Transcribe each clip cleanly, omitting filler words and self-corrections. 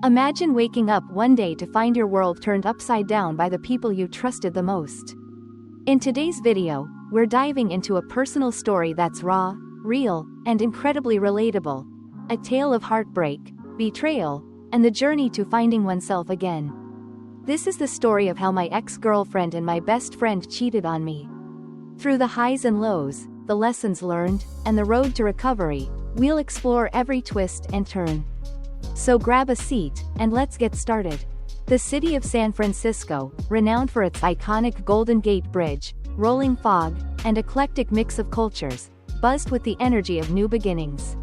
Imagine waking up one day to find your world turned upside down by the people you trusted the most. In today's video, we're diving into a personal story that's raw, real, and incredibly relatable. A tale of heartbreak, betrayal, and the journey to finding oneself again. This is the story of how my ex-girlfriend and my best friend cheated on me. Through the highs and lows, the lessons learned, and the road to recovery, we'll explore every twist and turn. So grab a seat, and let's get started. The city of San Francisco, renowned for its iconic Golden Gate Bridge, rolling fog, and eclectic mix of cultures, buzzed with the energy of new beginnings.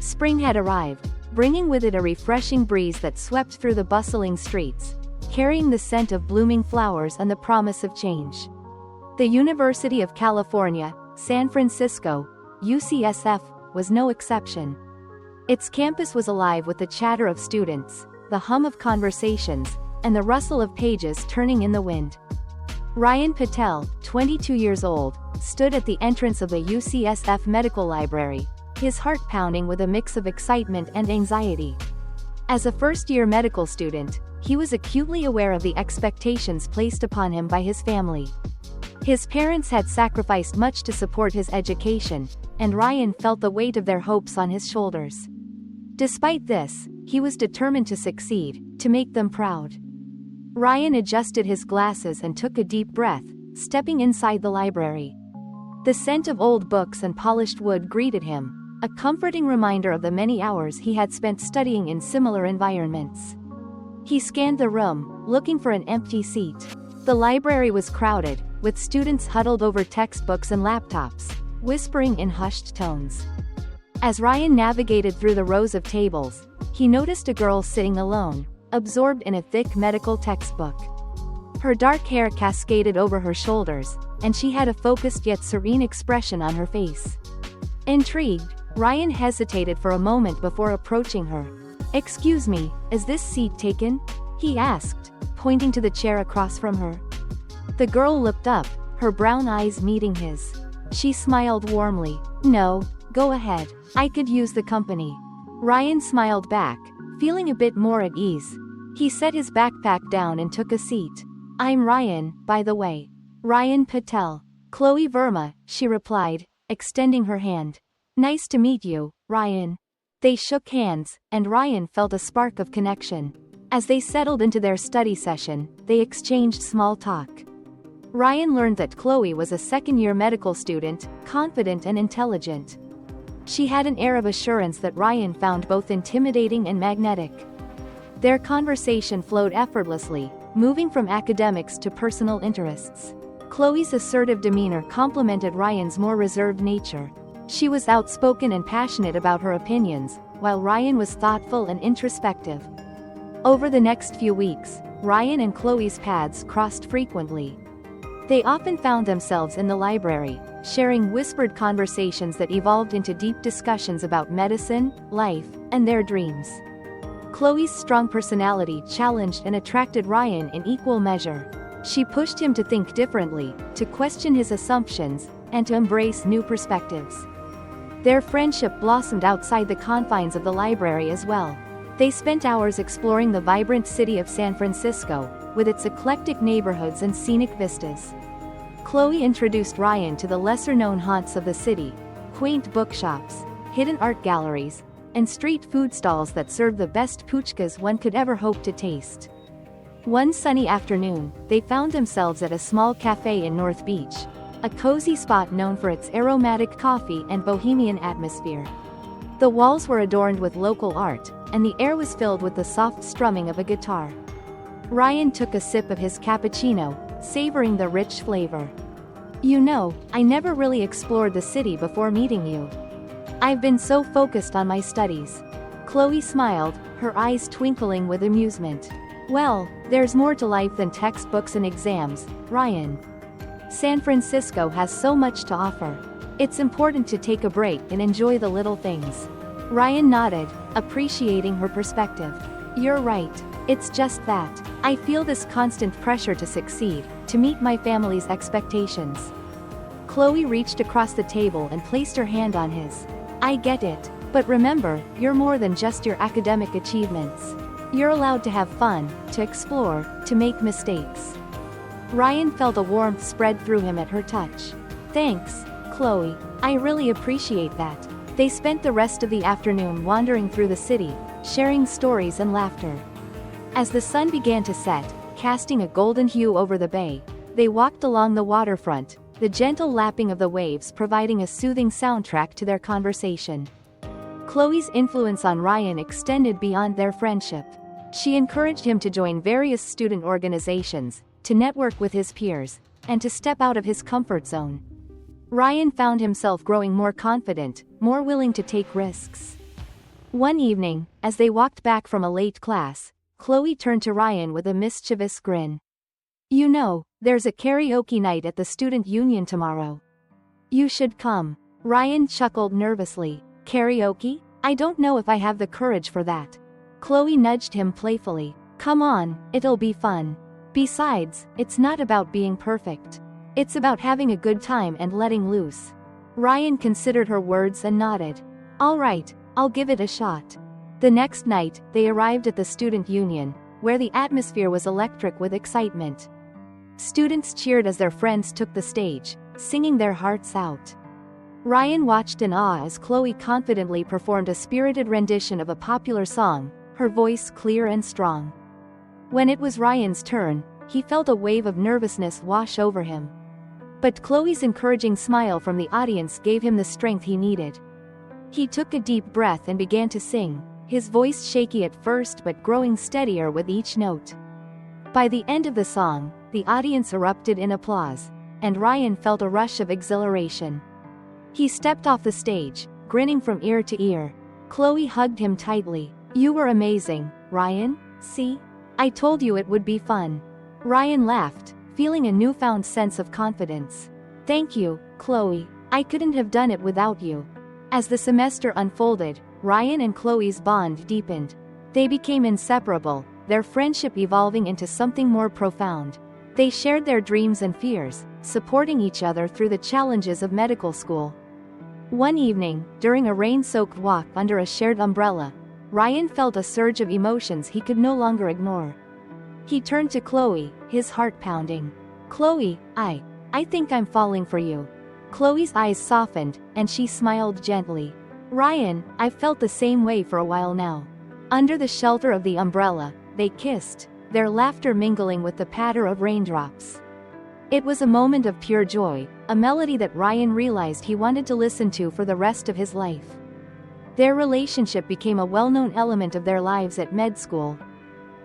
Spring had arrived, bringing with it a refreshing breeze that swept through the bustling streets, carrying the scent of blooming flowers and the promise of change. The University of California, San Francisco, UCSF, was no exception. Its campus was alive with the chatter of students, the hum of conversations, and the rustle of pages turning in the wind. Ryan Patel, 22 years old, stood at the entrance of the UCSF Medical Library, his heart pounding with a mix of excitement and anxiety. As a first-year medical student, he was acutely aware of the expectations placed upon him by his family. His parents had sacrificed much to support his education, and Ryan felt the weight of their hopes on his shoulders. Despite this, he was determined to succeed, to make them proud. Ryan adjusted his glasses and took a deep breath, stepping inside the library. The scent of old books and polished wood greeted him, a comforting reminder of the many hours he had spent studying in similar environments. He scanned the room, looking for an empty seat. The library was crowded, with students huddled over textbooks and laptops, whispering in hushed tones. As Ryan navigated through the rows of tables, he noticed a girl sitting alone, absorbed in a thick medical textbook. Her dark hair cascaded over her shoulders, and she had a focused yet serene expression on her face. Intrigued, Ryan hesitated for a moment before approaching her. "Excuse me, is this seat taken?" he asked, pointing to the chair across from her. The girl looked up, her brown eyes meeting his. She smiled warmly. "No, go ahead. I could use the company." Ryan smiled back, feeling a bit more at ease. He set his backpack down and took a seat. "I'm Ryan, by the way. Ryan Patel." "Chloe Verma," she replied, extending her hand. "Nice to meet you, Ryan." They shook hands, and Ryan felt a spark of connection. As they settled into their study session, they exchanged small talk. Ryan learned that Chloe was a second-year medical student, confident and intelligent. She had an air of assurance that Ryan found both intimidating and magnetic. Their conversation flowed effortlessly, moving from academics to personal interests. Chloe's assertive demeanor complemented Ryan's more reserved nature. She was outspoken and passionate about her opinions, while Ryan was thoughtful and introspective. Over the next few weeks, Ryan and Chloe's paths crossed frequently. They often found themselves in the library, sharing whispered conversations that evolved into deep discussions about medicine, life, and their dreams. Chloe's strong personality challenged and attracted Ryan in equal measure. She pushed him to think differently, to question his assumptions, and to embrace new perspectives. Their friendship blossomed outside the confines of the library as well. They spent hours exploring the vibrant city of San Francisco, with its eclectic neighborhoods and scenic vistas. Chloe introduced Ryan to the lesser-known haunts of the city, quaint bookshops, hidden art galleries, and street food stalls that served the best puchkas one could ever hope to taste. One sunny afternoon, they found themselves at a small cafe in North Beach, a cozy spot known for its aromatic coffee and bohemian atmosphere. The walls were adorned with local art, and the air was filled with the soft strumming of a guitar. Ryan took a sip of his cappuccino, savoring the rich flavor. "You know, I never really explored the city before meeting you. I've been so focused on my studies." Chloe smiled, her eyes twinkling with amusement. "Well, there's more to life than textbooks and exams, Ryan. San Francisco has so much to offer. It's important to take a break and enjoy the little things." Ryan nodded, appreciating her perspective. "You're right. It's just that. I feel this constant pressure to succeed, to meet my family's expectations." Chloe reached across the table and placed her hand on his. "I get it. But remember, you're more than just your academic achievements. You're allowed to have fun, to explore, to make mistakes. Ryan felt a warmth spread through him at her touch. Thanks, Chloe. I really appreciate that. They spent the rest of the afternoon wandering through the city, sharing stories and laughter. As the sun began to set, casting a golden hue over the bay, they walked along the waterfront, the gentle lapping of the waves providing a soothing soundtrack to their conversation. Chloe's influence on Ryan extended beyond their friendship. She encouraged him to join various student organizations, to network with his peers, and to step out of his comfort zone. Ryan found himself growing more confident, more willing to take risks. One evening, as they walked back from a late class, Chloe turned to Ryan with a mischievous grin. You know, there's a karaoke night at the student union tomorrow. You should come. Ryan chuckled nervously. Karaoke? I don't know if I have the courage for that. Chloe nudged him playfully. Come on, it'll be fun. Besides, it's not about being perfect. It's about having a good time and letting loose. Ryan considered her words and nodded. All right, I'll give it a shot. The next night, they arrived at the student union, where the atmosphere was electric with excitement. Students cheered as their friends took the stage, singing their hearts out. Ryan watched in awe as Chloe confidently performed a spirited rendition of a popular song, her voice clear and strong. When it was Ryan's turn, he felt a wave of nervousness wash over him. But Chloe's encouraging smile from the audience gave him the strength he needed. He took a deep breath and began to sing, his voice shaky at first but growing steadier with each note. By the end of the song, the audience erupted in applause, and Ryan felt a rush of exhilaration. He stepped off the stage, grinning from ear to ear. Chloe hugged him tightly. You were amazing, Ryan. See? I told you it would be fun. Ryan laughed, feeling a newfound sense of confidence. Thank you, Chloe. I couldn't have done it without you. As the semester unfolded, Ryan and Chloe's bond deepened. They became inseparable, their friendship evolving into something more profound. They shared their dreams and fears, supporting each other through the challenges of medical school. One evening, during a rain-soaked walk under a shared umbrella, Ryan felt a surge of emotions he could no longer ignore. He turned to Chloe, his heart pounding. Chloe, I think I'm falling for you. Chloe's eyes softened, and she smiled gently. Ryan, I've felt the same way for a while now. Under the shelter of the umbrella, they kissed, their laughter mingling with the patter of raindrops. It was a moment of pure joy, a melody that Ryan realized he wanted to listen to for the rest of his life. Their relationship became a well-known element of their lives at med school.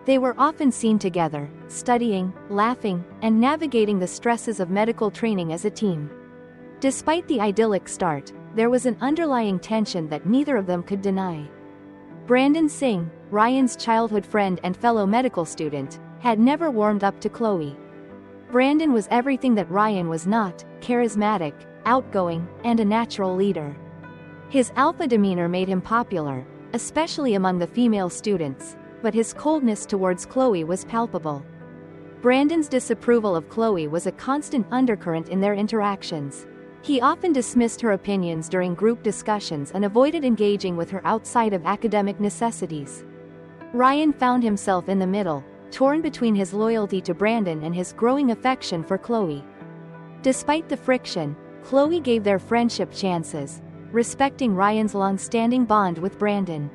They were often seen together, studying, laughing, and navigating the stresses of medical training as a team. Despite the idyllic start, there was an underlying tension that neither of them could deny. Brandon Singh, Ryan's childhood friend and fellow medical student, had never warmed up to Chloe. Brandon was everything that Ryan was not: charismatic, outgoing, and a natural leader. His alpha demeanor made him popular, especially among the female students, but his coldness towards Chloe was palpable. Brandon's disapproval of Chloe was a constant undercurrent in their interactions. He often dismissed her opinions during group discussions and avoided engaging with her outside of academic necessities. Ryan found himself in the middle, torn between his loyalty to Brandon and his growing affection for Chloe. Despite the friction, Chloe gave their friendship chances, respecting Ryan's long-standing bond with Brandon.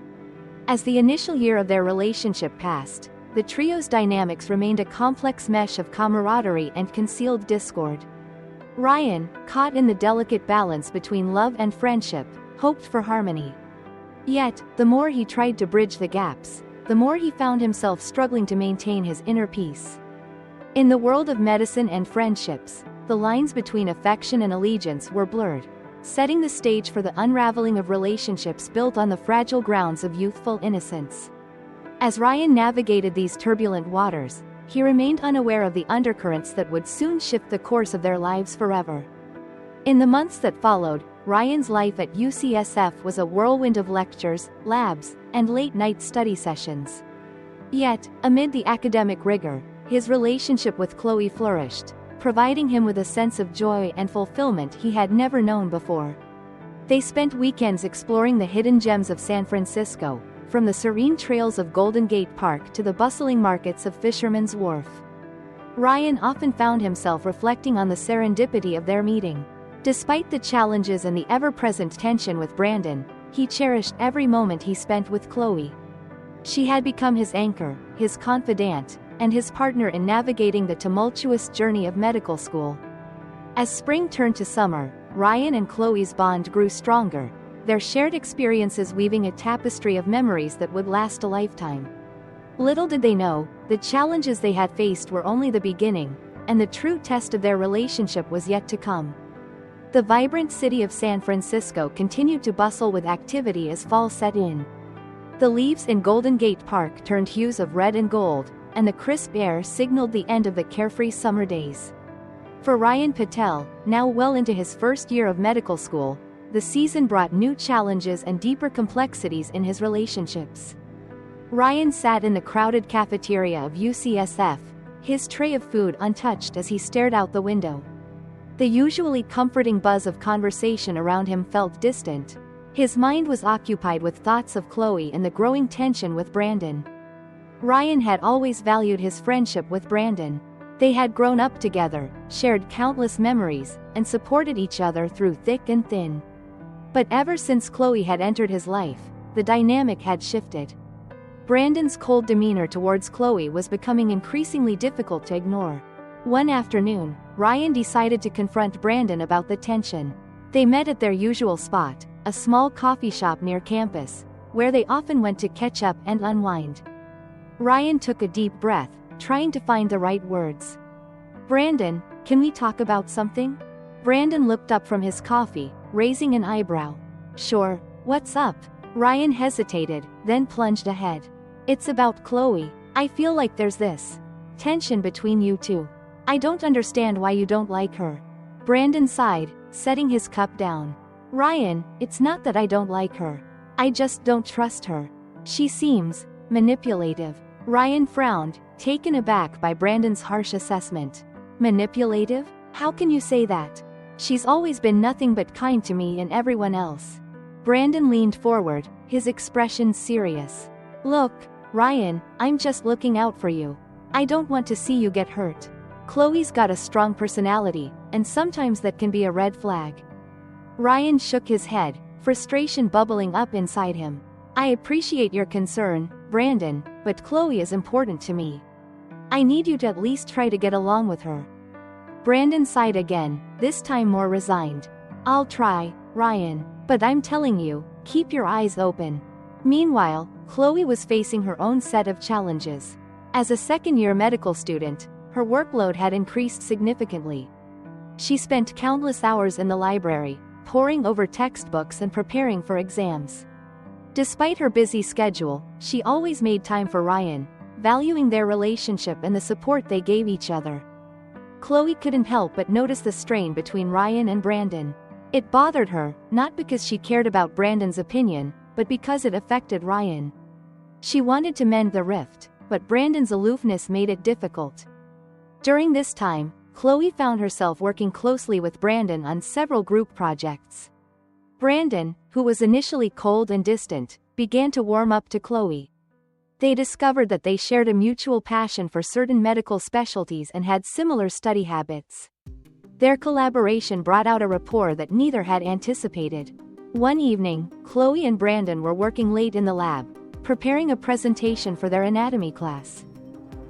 As the initial year of their relationship passed, the trio's dynamics remained a complex mesh of camaraderie and concealed discord. Ryan, caught in the delicate balance between love and friendship, hoped for harmony. Yet, the more he tried to bridge the gaps, the more he found himself struggling to maintain his inner peace. In the world of medicine and friendships, the lines between affection and allegiance were blurred, setting the stage for the unraveling of relationships built on the fragile grounds of youthful innocence. As Ryan navigated these turbulent waters, he remained unaware of the undercurrents that would soon shift the course of their lives forever. In the months that followed, Ryan's life at UCSF was a whirlwind of lectures, labs, and late-night study sessions. Yet, amid the academic rigor, his relationship with Chloe flourished, providing him with a sense of joy and fulfillment he had never known before. They spent weekends exploring the hidden gems of San Francisco, from the serene trails of Golden Gate Park to the bustling markets of Fisherman's Wharf. Ryan often found himself reflecting on the serendipity of their meeting. Despite the challenges and the ever-present tension with Brandon, he cherished every moment he spent with Chloe. She had become his anchor, his confidant, and his partner in navigating the tumultuous journey of medical school. As spring turned to summer, Ryan and Chloe's bond grew stronger, their shared experiences weaving a tapestry of memories that would last a lifetime. Little did they know, the challenges they had faced were only the beginning, and the true test of their relationship was yet to come. The vibrant city of San Francisco continued to bustle with activity as fall set in. The leaves in Golden Gate Park turned hues of red and gold, and the crisp air signaled the end of the carefree summer days. For Ryan Patel, now well into his first year of medical school, the season brought new challenges and deeper complexities in his relationships. Ryan sat in the crowded cafeteria of UCSF, his tray of food untouched as he stared out the window. The usually comforting buzz of conversation around him felt distant. His mind was occupied with thoughts of Chloe and the growing tension with Brandon. Ryan had always valued his friendship with Brandon. They had grown up together, shared countless memories, and supported each other through thick and thin. But ever since Chloe had entered his life, the dynamic had shifted. Brandon's cold demeanor towards Chloe was becoming increasingly difficult to ignore. One afternoon, Ryan decided to confront Brandon about the tension. They met at their usual spot, a small coffee shop near campus, where they often went to catch up and unwind. Ryan took a deep breath, trying to find the right words. "Brandon, can we talk about something?" Brandon looked up from his coffee, raising an eyebrow. "Sure, what's up?" Ryan hesitated, then plunged ahead. "It's about Chloe. I feel like there's this tension between you two. I don't understand why you don't like her." Brandon sighed, setting his cup down. "Ryan, it's not that I don't like her. I just don't trust her. She seems manipulative." Ryan frowned, taken aback by Brandon's harsh assessment. "Manipulative? How can you say that? She's always been nothing but kind to me and everyone else." Brandon leaned forward, his expression serious. "Look, Ryan, I'm just looking out for you. I don't want to see you get hurt. Chloe's got a strong personality, and sometimes that can be a red flag." Ryan shook his head, frustration bubbling up inside him. "I appreciate your concern, Brandon, but Chloe is important to me. I need you to at least try to get along with her." Brandon sighed again, this time more resigned. "I'll try, Ryan, but I'm telling you, keep your eyes open." Meanwhile, Chloe was facing her own set of challenges. As a second-year medical student, her workload had increased significantly. She spent countless hours in the library, poring over textbooks and preparing for exams. Despite her busy schedule, she always made time for Ryan, valuing their relationship and the support they gave each other. Chloe couldn't help but notice the strain between Ryan and Brandon. It bothered her, not because she cared about Brandon's opinion, but because it affected Ryan. She wanted to mend the rift, but Brandon's aloofness made it difficult. During this time, Chloe found herself working closely with Brandon on several group projects. Brandon, who was initially cold and distant, began to warm up to Chloe. They discovered that they shared a mutual passion for certain medical specialties and had similar study habits. Their collaboration brought out a rapport that neither had anticipated. One evening, Chloe and Brandon were working late in the lab, preparing a presentation for their anatomy class.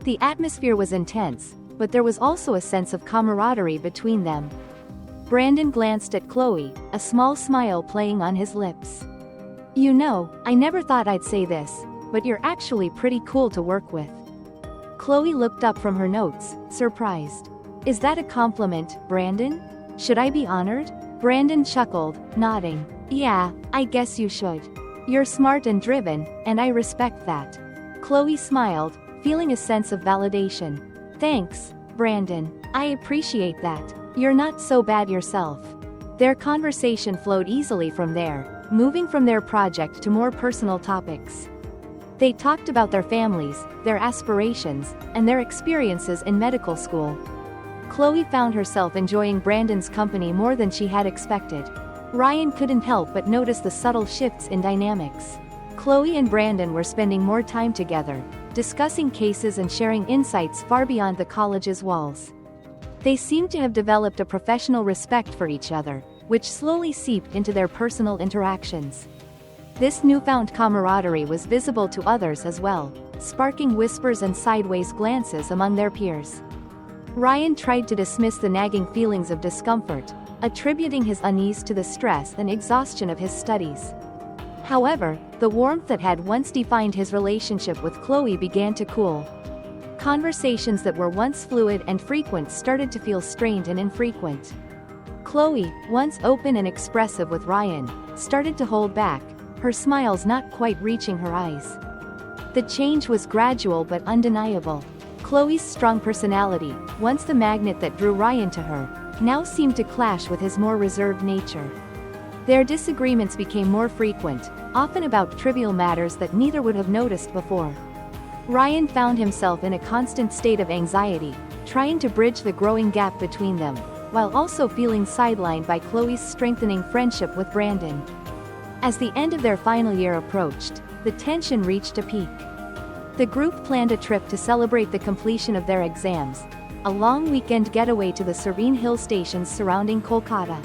The atmosphere was intense, but there was also a sense of camaraderie between them. Brandon glanced at Chloe, a small smile playing on his lips. "You know, I never thought I'd say this, but you're actually pretty cool to work with." Chloe looked up from her notes, surprised. "Is that a compliment, Brandon? Should I be honored?" Brandon chuckled, nodding. "Yeah, I guess you should. You're smart and driven, and I respect that." Chloe smiled, feeling a sense of validation. "Thanks, Brandon. I appreciate that. You're not so bad yourself." Their conversation flowed easily from there, moving from their project to more personal topics. They talked about their families, their aspirations, and their experiences in medical school. Chloe found herself enjoying Brandon's company more than she had expected. Ryan couldn't help but notice the subtle shifts in dynamics. Chloe and Brandon were spending more time together, discussing cases and sharing insights far beyond the college's walls. They seemed to have developed a professional respect for each other, which slowly seeped into their personal interactions. This newfound camaraderie was visible to others as well, sparking whispers and sideways glances among their peers. Ryan tried to dismiss the nagging feelings of discomfort, attributing his unease to the stress and exhaustion of his studies. However, the warmth that had once defined his relationship with Chloe began to cool. Conversations that were once fluid and frequent started to feel strained and infrequent. Chloe, once open and expressive with Ryan, started to hold back, her smiles not quite reaching her eyes. The change was gradual but undeniable. Chloe's strong personality, once the magnet that drew Ryan to her, now seemed to clash with his more reserved nature. Their disagreements became more frequent, often about trivial matters that neither would have noticed before. Ryan found himself in a constant state of anxiety, trying to bridge the growing gap between them, while also feeling sidelined by Chloe's strengthening friendship with Brandon. As the end of their final year approached, the tension reached a peak. The group planned a trip to celebrate the completion of their exams, a long weekend getaway to the serene hill stations surrounding Kolkata.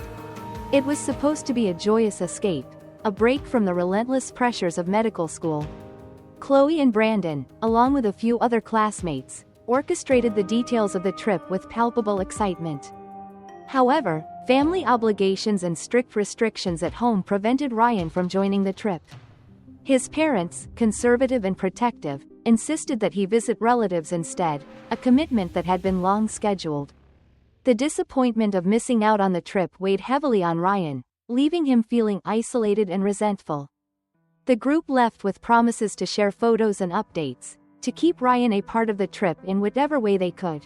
It was supposed to be a joyous escape, a break from the relentless pressures of medical school. Chloe and Brandon, along with a few other classmates, orchestrated the details of the trip with palpable excitement. However, family obligations and strict restrictions at home prevented Ryan from joining the trip. His parents, conservative and protective, insisted that he visit relatives instead, a commitment that had been long scheduled. The disappointment of missing out on the trip weighed heavily on Ryan, leaving him feeling isolated and resentful. The group left with promises to share photos and updates, to keep Ryan a part of the trip in whatever way they could.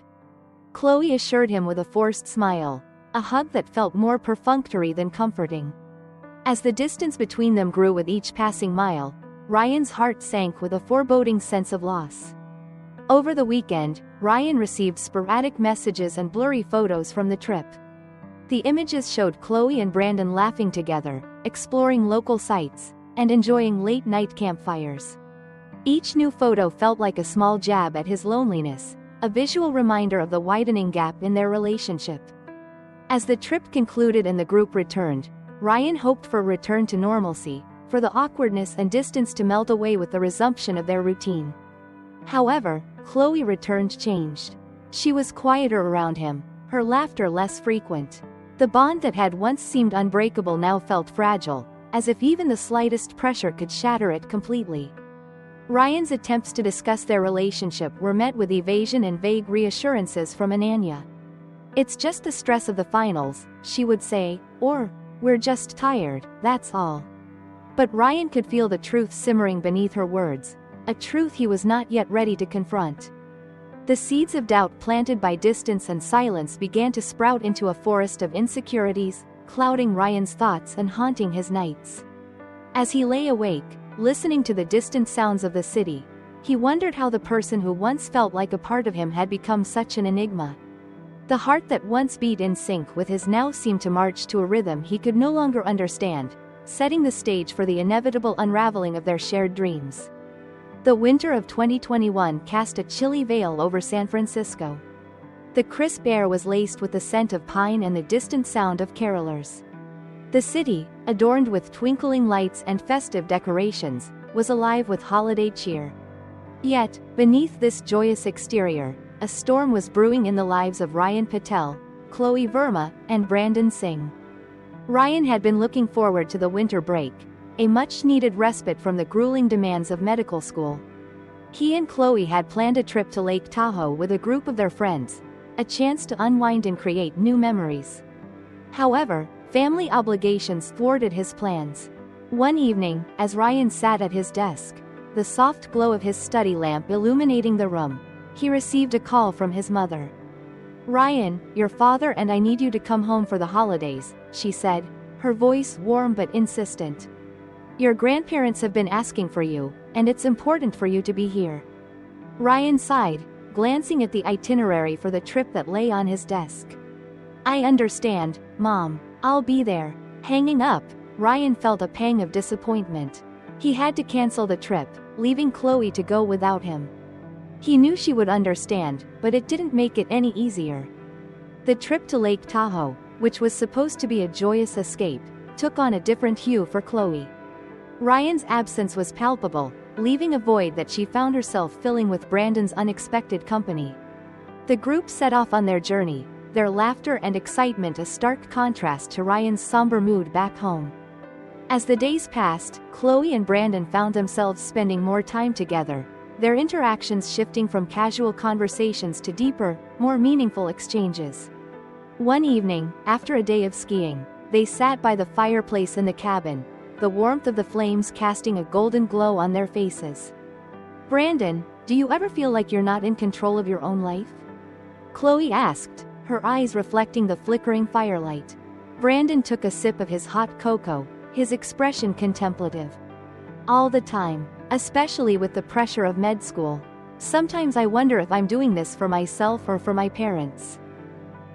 Chloe assured him with a forced smile, a hug that felt more perfunctory than comforting. As the distance between them grew with each passing mile, Ryan's heart sank with a foreboding sense of loss. Over the weekend, Ryan received sporadic messages and blurry photos from the trip. The images showed Chloe and Brandon laughing together, exploring local sites, and enjoying late-night campfires. Each new photo felt like a small jab at his loneliness, a visual reminder of the widening gap in their relationship. As the trip concluded and the group returned, Ryan hoped for a return to normalcy, for the awkwardness and distance to melt away with the resumption of their routine. However, Chloe returned changed. She was quieter around him, her laughter less frequent. The bond that had once seemed unbreakable now felt fragile, as if even the slightest pressure could shatter it completely. Ryan's attempts to discuss their relationship were met with evasion and vague reassurances from Ananya. "It's just the stress of the finals," she would say, or, "We're just tired, that's all." But Ryan could feel the truth simmering beneath her words, a truth he was not yet ready to confront. The seeds of doubt planted by distance and silence began to sprout into a forest of insecurities, clouding Ryan's thoughts and haunting his nights. As he lay awake, listening to the distant sounds of the city, he wondered how the person who once felt like a part of him had become such an enigma. The heart that once beat in sync with his now seemed to march to a rhythm he could no longer understand, setting the stage for the inevitable unraveling of their shared dreams. The winter of 2021 cast a chilly veil over San Francisco. The crisp air was laced with the scent of pine and the distant sound of carolers. The city, adorned with twinkling lights and festive decorations, was alive with holiday cheer. Yet, beneath this joyous exterior, a storm was brewing in the lives of Ryan Patel, Chloe Verma, and Brandon Singh. Ryan had been looking forward to the winter break, a much-needed respite from the grueling demands of medical school. He and Chloe had planned a trip to Lake Tahoe with a group of their friends, a chance to unwind and create new memories. However, family obligations thwarted his plans. One evening, as Ryan sat at his desk, the soft glow of his study lamp illuminating the room, he received a call from his mother. "Ryan, your father and I need you to come home for the holidays," she said, her voice warm but insistent. "Your grandparents have been asking for you, and it's important for you to be here." Ryan sighed, glancing at the itinerary for the trip that lay on his desk. "I understand, Mom. I'll be there." Hanging up, Ryan felt a pang of disappointment. He had to cancel the trip, leaving Chloe to go without him. He knew she would understand, but it didn't make it any easier. The trip to Lake Tahoe, which was supposed to be a joyous escape, took on a different hue for Chloe. Ryan's absence was palpable, leaving a void that she found herself filling with Brandon's unexpected company. The group set off on their journey, their laughter and excitement a stark contrast to Ryan's somber mood back home. As the days passed, Chloe and Brandon found themselves spending more time together, their interactions shifting from casual conversations to deeper, more meaningful exchanges. One evening, after a day of skiing, they sat by the fireplace in the cabin, the warmth of the flames casting a golden glow on their faces. "Brandon, do you ever feel like you're not in control of your own life?" Chloe asked, her eyes reflecting the flickering firelight. Brandon took a sip of his hot cocoa, his expression contemplative. "All the time, especially with the pressure of med school. Sometimes I wonder if I'm doing this for myself or for my parents."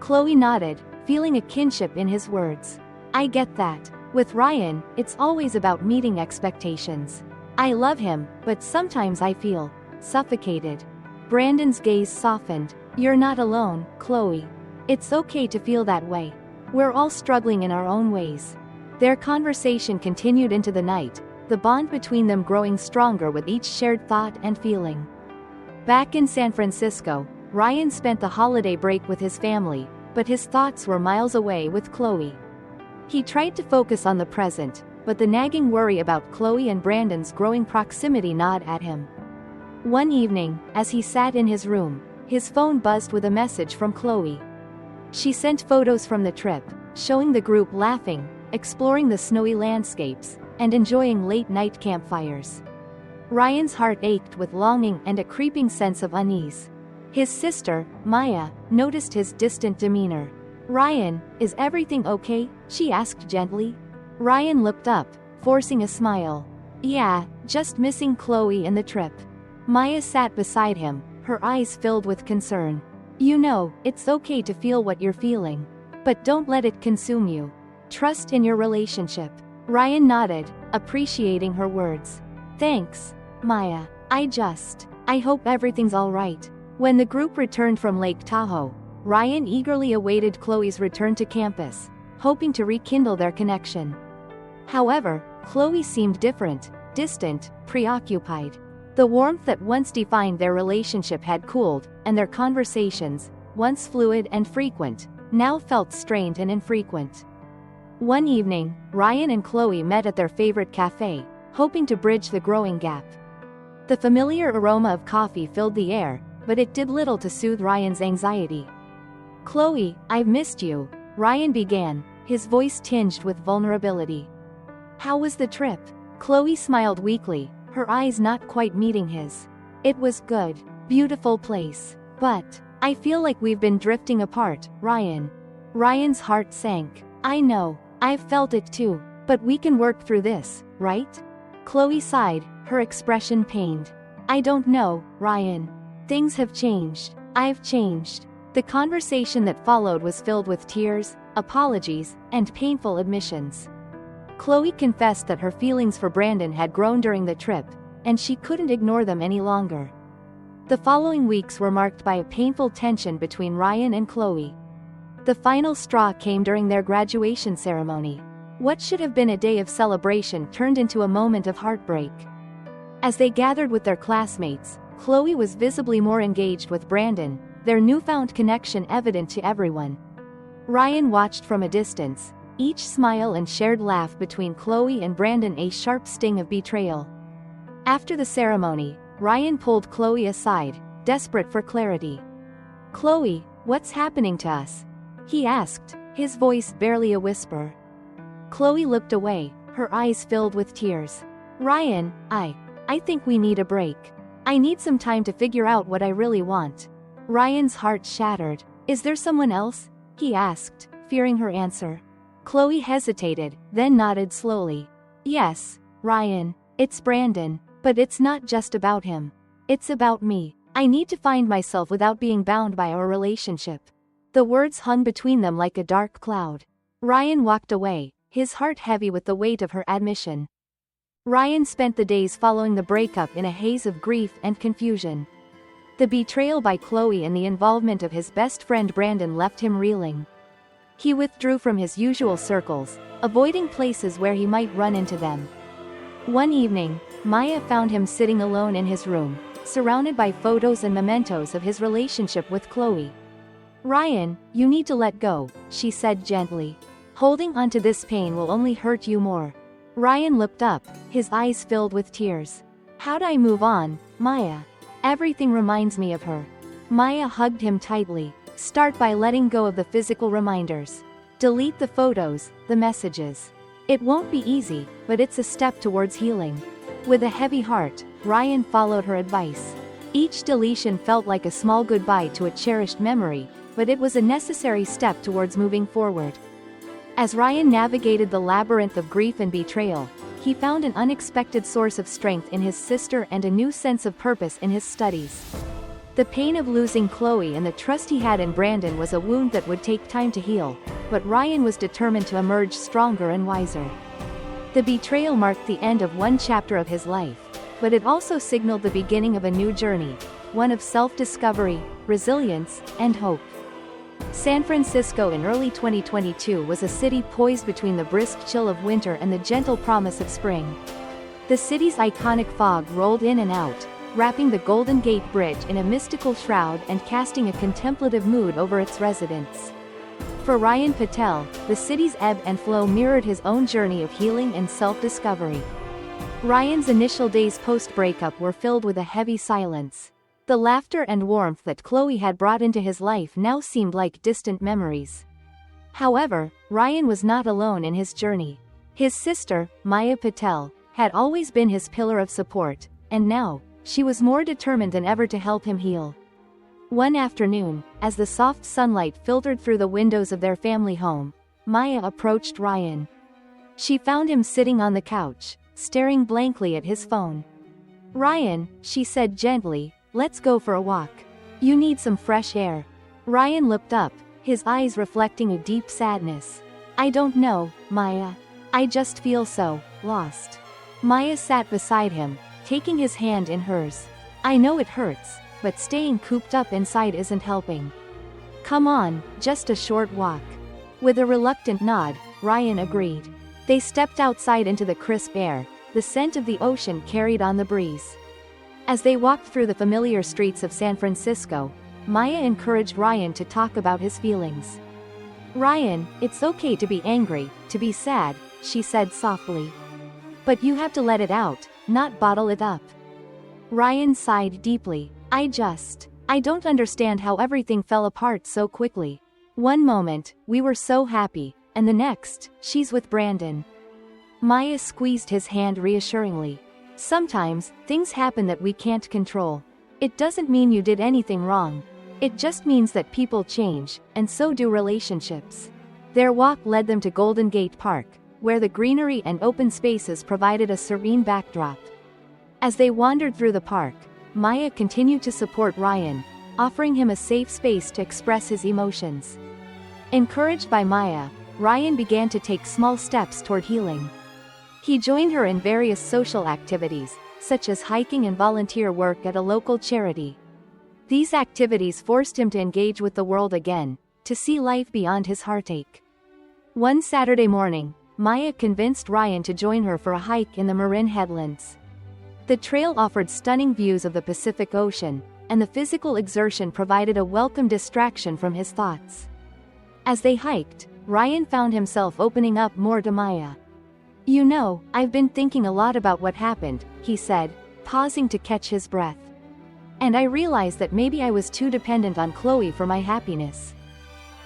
Chloe nodded, feeling a kinship in his words. "I get that. With Ryan, it's always about meeting expectations. I love him, but sometimes I feel suffocated." Brandon's gaze softened. "You're not alone, Chloe. It's okay to feel that way. We're all struggling in our own ways." Their conversation continued into the night, the bond between them growing stronger with each shared thought and feeling. Back in San Francisco, Ryan spent the holiday break with his family, but his thoughts were miles away with Chloe. He tried to focus on the present, but the nagging worry about Chloe and Brandon's growing proximity gnawed at him. One evening, as he sat in his room, his phone buzzed with a message from Chloe. She sent photos from the trip, showing the group laughing, exploring the snowy landscapes, and enjoying late-night campfires. Ryan's heart ached with longing and a creeping sense of unease. His sister, Maya, noticed his distant demeanor. "Ryan, is everything okay?" she asked gently. Ryan looked up, forcing a smile. "Yeah, just missing Chloe and the trip." Maya sat beside him, her eyes filled with concern. "You know, it's okay to feel what you're feeling. But don't let it consume you. Trust in your relationship." Ryan nodded, appreciating her words. "Thanks, Maya. I hope everything's alright." When the group returned from Lake Tahoe, Ryan eagerly awaited Chloe's return to campus, hoping to rekindle their connection. However, Chloe seemed different, distant, preoccupied. The warmth that once defined their relationship had cooled, and their conversations, once fluid and frequent, now felt strained and infrequent. One evening, Ryan and Chloe met at their favorite cafe, hoping to bridge the growing gap. The familiar aroma of coffee filled the air, but it did little to soothe Ryan's anxiety. "Chloe, I've missed you," Ryan began, his voice tinged with vulnerability. "How was the trip?" Chloe smiled weakly, her eyes not quite meeting his. "It was good. Beautiful place. But I feel like we've been drifting apart, Ryan." Ryan's heart sank. "I know. I've felt it too. But we can work through this, right?" Chloe sighed, her expression pained. "I don't know, Ryan. Things have changed. I've changed." The conversation that followed was filled with tears, apologies, and painful admissions. Chloe confessed that her feelings for Brandon had grown during the trip, and she couldn't ignore them any longer. The following weeks were marked by a painful tension between Ryan and Chloe. The final straw came during their graduation ceremony. What should have been a day of celebration turned into a moment of heartbreak. As they gathered with their classmates, Chloe was visibly more engaged with Brandon, their newfound connection evident to everyone. Ryan watched from a distance, each smile and shared laugh between Chloe and Brandon a sharp sting of betrayal. After the ceremony, Ryan pulled Chloe aside, desperate for clarity. "Chloe, what's happening to us?" he asked, his voice barely a whisper. Chloe looked away, her eyes filled with tears. "Ryan, I think we need a break. I need some time to figure out what I really want." Ryan's heart shattered. "Is there someone else?" he asked, fearing her answer. Chloe hesitated, then nodded slowly. "Yes, Ryan, it's Brandon, but it's not just about him. It's about me. I need to find myself without being bound by our relationship." The words hung between them like a dark cloud. Ryan walked away, his heart heavy with the weight of her admission. Ryan spent the days following the breakup in a haze of grief and confusion. The betrayal by Chloe and the involvement of his best friend Brandon left him reeling. He withdrew from his usual circles, avoiding places where he might run into them. One evening, Maya found him sitting alone in his room, surrounded by photos and mementos of his relationship with Chloe. "Ryan, you need to let go," she said gently. "Holding onto this pain will only hurt you more." Ryan looked up, his eyes filled with tears. "How'd I move on, Maya? Everything reminds me of her." Maya hugged him tightly. "Start by letting go of the physical reminders. Delete the photos, the messages. It won't be easy, but it's a step towards healing." With a heavy heart, Ryan followed her advice. Each deletion felt like a small goodbye to a cherished memory, but it was a necessary step towards moving forward. As Ryan navigated the labyrinth of grief and betrayal, he found an unexpected source of strength in his sister and a new sense of purpose in his studies. The pain of losing Chloe and the trust he had in Brandon was a wound that would take time to heal, but Ryan was determined to emerge stronger and wiser. The betrayal marked the end of one chapter of his life, but it also signaled the beginning of a new journey, one of self-discovery, resilience, and hope. San Francisco in early 2022 was a city poised between the brisk chill of winter and the gentle promise of spring. The city's iconic fog rolled in and out, wrapping the Golden Gate Bridge in a mystical shroud and casting a contemplative mood over its residents. For Ryan Patel, the city's ebb and flow mirrored his own journey of healing and self-discovery. Ryan's initial days post-breakup were filled with a heavy silence. The laughter and warmth that Chloe had brought into his life now seemed like distant memories. However, Ryan was not alone in his journey. His sister, Maya Patel, had always been his pillar of support, and now, she was more determined than ever to help him heal. One afternoon, as the soft sunlight filtered through the windows of their family home, Maya approached Ryan. She found him sitting on the couch, staring blankly at his phone. "Ryan," she said gently, "let's go for a walk. You need some fresh air." Ryan looked up, his eyes reflecting a deep sadness. "I don't know, Maya. I just feel so lost." Maya sat beside him, taking his hand in hers. "I know it hurts, but staying cooped up inside isn't helping. Come on, just a short walk." With a reluctant nod, Ryan agreed. They stepped outside into the crisp air, the scent of the ocean carried on the breeze. As they walked through the familiar streets of San Francisco, Maya encouraged Ryan to talk about his feelings. "Ryan, it's okay to be angry, to be sad," she said softly. "But you have to let it out, not bottle it up." Ryan sighed deeply. I don't understand how everything fell apart so quickly. One moment, we were so happy, and the next, she's with Brandon." Maya squeezed his hand reassuringly. "Sometimes, things happen that we can't control. It doesn't mean you did anything wrong. It just means that people change, and so do relationships." Their walk led them to Golden Gate Park, where the greenery and open spaces provided a serene backdrop. As they wandered through the park, Maya continued to support Ryan, offering him a safe space to express his emotions. Encouraged by Maya, Ryan began to take small steps toward healing. He joined her in various social activities, such as hiking and volunteer work at a local charity. These activities forced him to engage with the world again, to see life beyond his heartache. One Saturday morning, Maya convinced Ryan to join her for a hike in the Marin Headlands. The trail offered stunning views of the Pacific Ocean, and the physical exertion provided a welcome distraction from his thoughts. As they hiked, Ryan found himself opening up more to Maya. "You know, I've been thinking a lot about what happened," he said, pausing to catch his breath. "And I realized that maybe I was too dependent on Chloe for my happiness."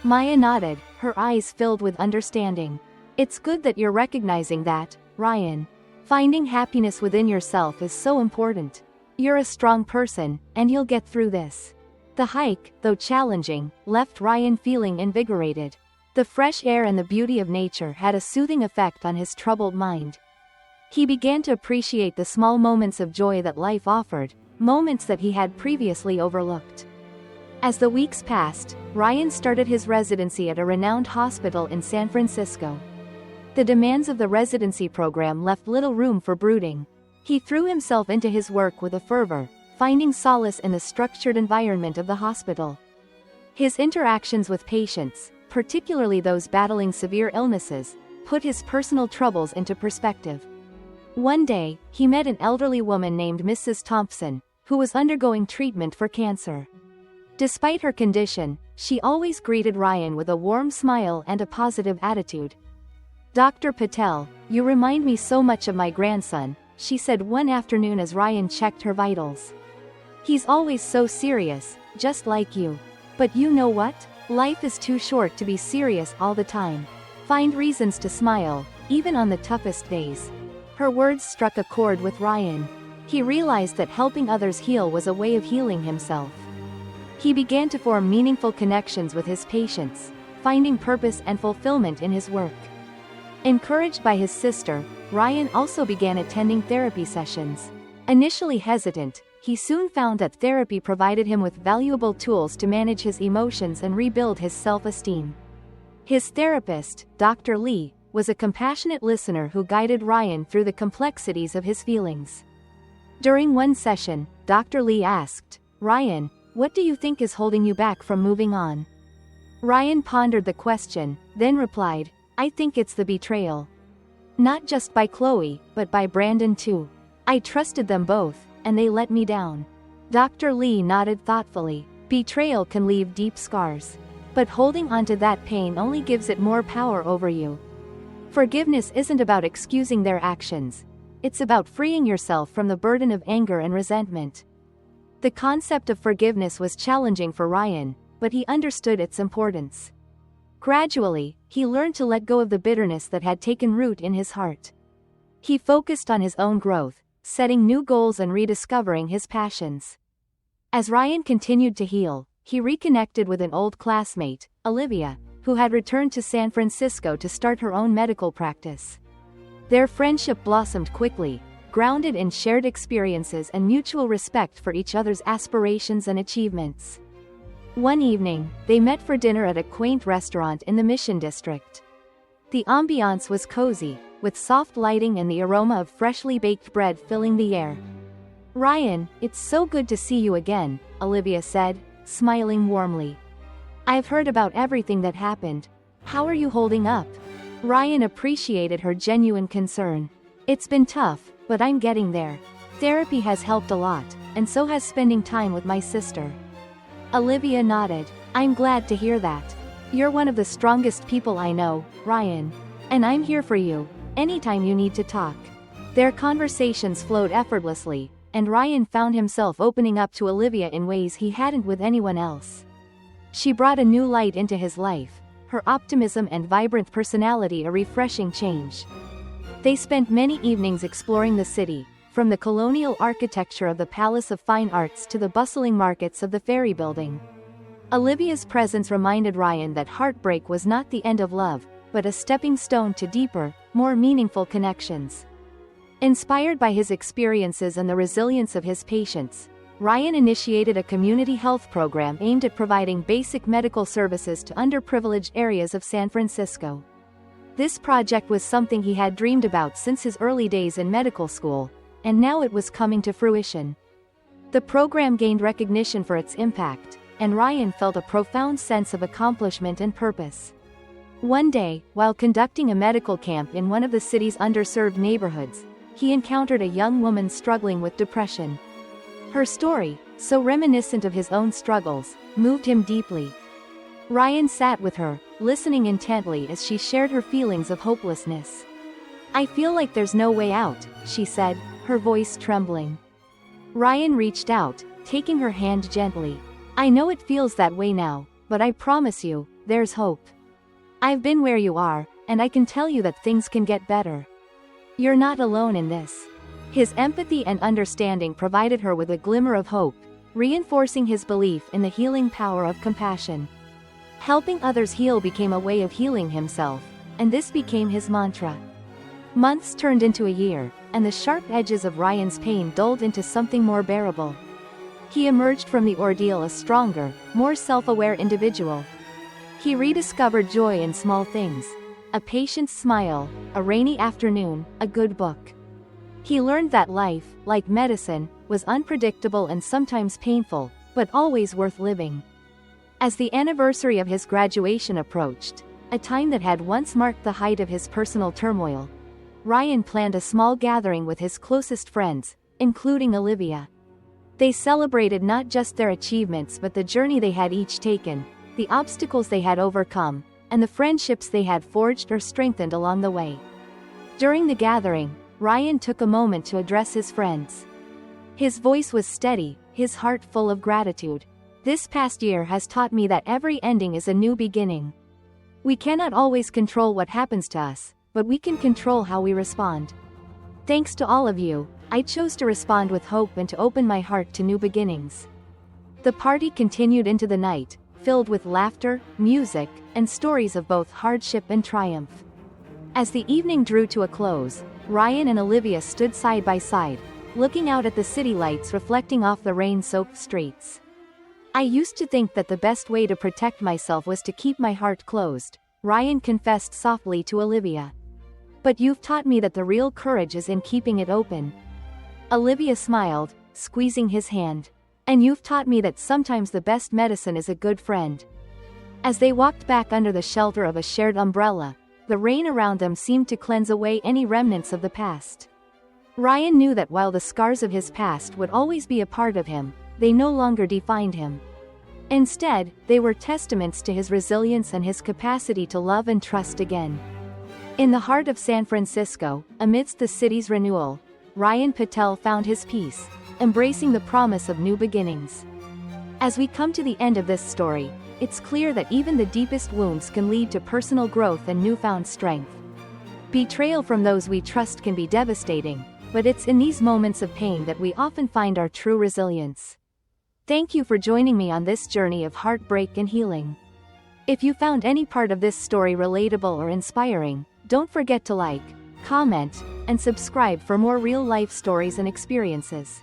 Maya nodded, her eyes filled with understanding. "It's good that you're recognizing that, Ryan. Finding happiness within yourself is so important. You're a strong person, and you'll get through this." The hike, though challenging, left Ryan feeling invigorated. The fresh air and the beauty of nature had a soothing effect on his troubled mind. He began to appreciate the small moments of joy that life offered, moments that he had previously overlooked. As the weeks passed, Ryan started his residency at a renowned hospital in San Francisco. The demands of the residency program left little room for brooding. He threw himself into his work with a fervor, finding solace in the structured environment of the hospital. His interactions with patients, particularly those battling severe illnesses, put his personal troubles into perspective. One day, he met an elderly woman named Mrs. Thompson, who was undergoing treatment for cancer. Despite her condition, she always greeted Ryan with a warm smile and a positive attitude. "Dr. Patel, you remind me so much of my grandson," she said one afternoon as Ryan checked her vitals. "He's always so serious, just like you. But you know what? Life is too short to be serious all the time. Find reasons to smile, even on the toughest days." Her words struck a chord with Ryan. He realized that helping others heal was a way of healing himself. He began to form meaningful connections with his patients, finding purpose and fulfillment in his work. Encouraged by his sister, Ryan also began attending therapy sessions. Initially hesitant, he soon found that therapy provided him with valuable tools to manage his emotions and rebuild his self-esteem. His therapist, Dr. Lee, was a compassionate listener who guided Ryan through the complexities of his feelings. During one session, Dr. Lee asked, "Ryan, what do you think is holding you back from moving on?" Ryan pondered the question, then replied, "I think it's the betrayal. Not just by Chloe, but by Brandon too. I trusted them both, and they let me down." Dr. Lee nodded thoughtfully. Betrayal can leave deep scars. But holding onto that pain only gives it more power over you. Forgiveness isn't about excusing their actions. It's about freeing yourself from the burden of anger and resentment. The concept of forgiveness was challenging for Ryan, but he understood its importance. Gradually, he learned to let go of the bitterness that had taken root in his heart. He focused on his own growth, setting new goals and rediscovering his passions. As Ryan continued to heal, he reconnected with an old classmate, Olivia, who had returned to San Francisco to start her own medical practice. Their friendship blossomed quickly, grounded in shared experiences and mutual respect for each other's aspirations and achievements. One evening, they met for dinner at a quaint restaurant in the Mission District. The ambiance was cozy, with soft lighting and the aroma of freshly baked bread filling the air. "Ryan, it's so good to see you again," Olivia said, smiling warmly. "I've heard about everything that happened. How are you holding up?" Ryan appreciated her genuine concern. "It's been tough, but I'm getting there. Therapy has helped a lot, and so has spending time with my sister." Olivia nodded. "I'm glad to hear that. You're one of the strongest people I know, Ryan. And I'm here for you, anytime you need to talk." Their conversations flowed effortlessly, and Ryan found himself opening up to Olivia in ways he hadn't with anyone else. She brought a new light into his life, her optimism and vibrant personality a refreshing change. They spent many evenings exploring the city, from the colonial architecture of the Palace of Fine Arts to the bustling markets of the Ferry Building. Olivia's presence reminded Ryan that heartbreak was not the end of love, but a stepping stone to deeper, more meaningful connections. Inspired by his experiences and the resilience of his patients, Ryan initiated a community health program aimed at providing basic medical services to underprivileged areas of San Francisco. This project was something he had dreamed about since his early days in medical school, and now it was coming to fruition. The program gained recognition for its impact, and Ryan felt a profound sense of accomplishment and purpose. One day, while conducting a medical camp in one of the city's underserved neighborhoods, he encountered a young woman struggling with depression. Her story, so reminiscent of his own struggles, moved him deeply. Ryan sat with her, listening intently as she shared her feelings of hopelessness. "I feel like there's no way out," she said, her voice trembling. Ryan reached out, taking her hand gently. "I know it feels that way now, but I promise you, there's hope. I've been where you are, and I can tell you that things can get better. You're not alone in this." His empathy and understanding provided her with a glimmer of hope, reinforcing his belief in the healing power of compassion. Helping others heal became a way of healing himself, and this became his mantra. Months turned into a year, and the sharp edges of Ryan's pain dulled into something more bearable. He emerged from the ordeal a stronger, more self-aware individual. He rediscovered joy in small things, a patient smile, a rainy afternoon, a good book. He learned that life, like medicine, was unpredictable and sometimes painful, but always worth living. As the anniversary of his graduation approached, a time that had once marked the height of his personal turmoil, Ryan planned a small gathering with his closest friends, including Olivia. They celebrated not just their achievements but the journey they had each taken, the obstacles they had overcome, and the friendships they had forged or strengthened along the way. During the gathering, Ryan took a moment to address his friends. His voice was steady, his heart full of gratitude. "This past year has taught me that every ending is a new beginning. We cannot always control what happens to us, but we can control how we respond. Thanks to all of you, I chose to respond with hope and to open my heart to new beginnings." The party continued into the night, filled with laughter, music, and stories of both hardship and triumph. As the evening drew to a close, Ryan and Olivia stood side by side, looking out at the city lights reflecting off the rain-soaked streets. "I used to think that the best way to protect myself was to keep my heart closed," Ryan confessed softly to Olivia. "But you've taught me that the real courage is in keeping it open." Olivia smiled, squeezing his hand. "And you've taught me that sometimes the best medicine is a good friend." As they walked back under the shelter of a shared umbrella, the rain around them seemed to cleanse away any remnants of the past. Ryan knew that while the scars of his past would always be a part of him, they no longer defined him. Instead, they were testaments to his resilience and his capacity to love and trust again. In the heart of San Francisco, amidst the city's renewal, Ryan Patel found his peace, embracing the promise of new beginnings. As we come to the end of this story, it's clear that even the deepest wounds can lead to personal growth and newfound strength. Betrayal from those we trust can be devastating, but it's in these moments of pain that we often find our true resilience. Thank you for joining me on this journey of heartbreak and healing. If you found any part of this story relatable or inspiring, don't forget to like, comment, and subscribe for more real-life stories and experiences.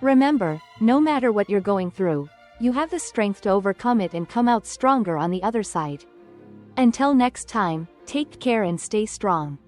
Remember, no matter what you're going through, you have the strength to overcome it and come out stronger on the other side. Until next time, take care and stay strong.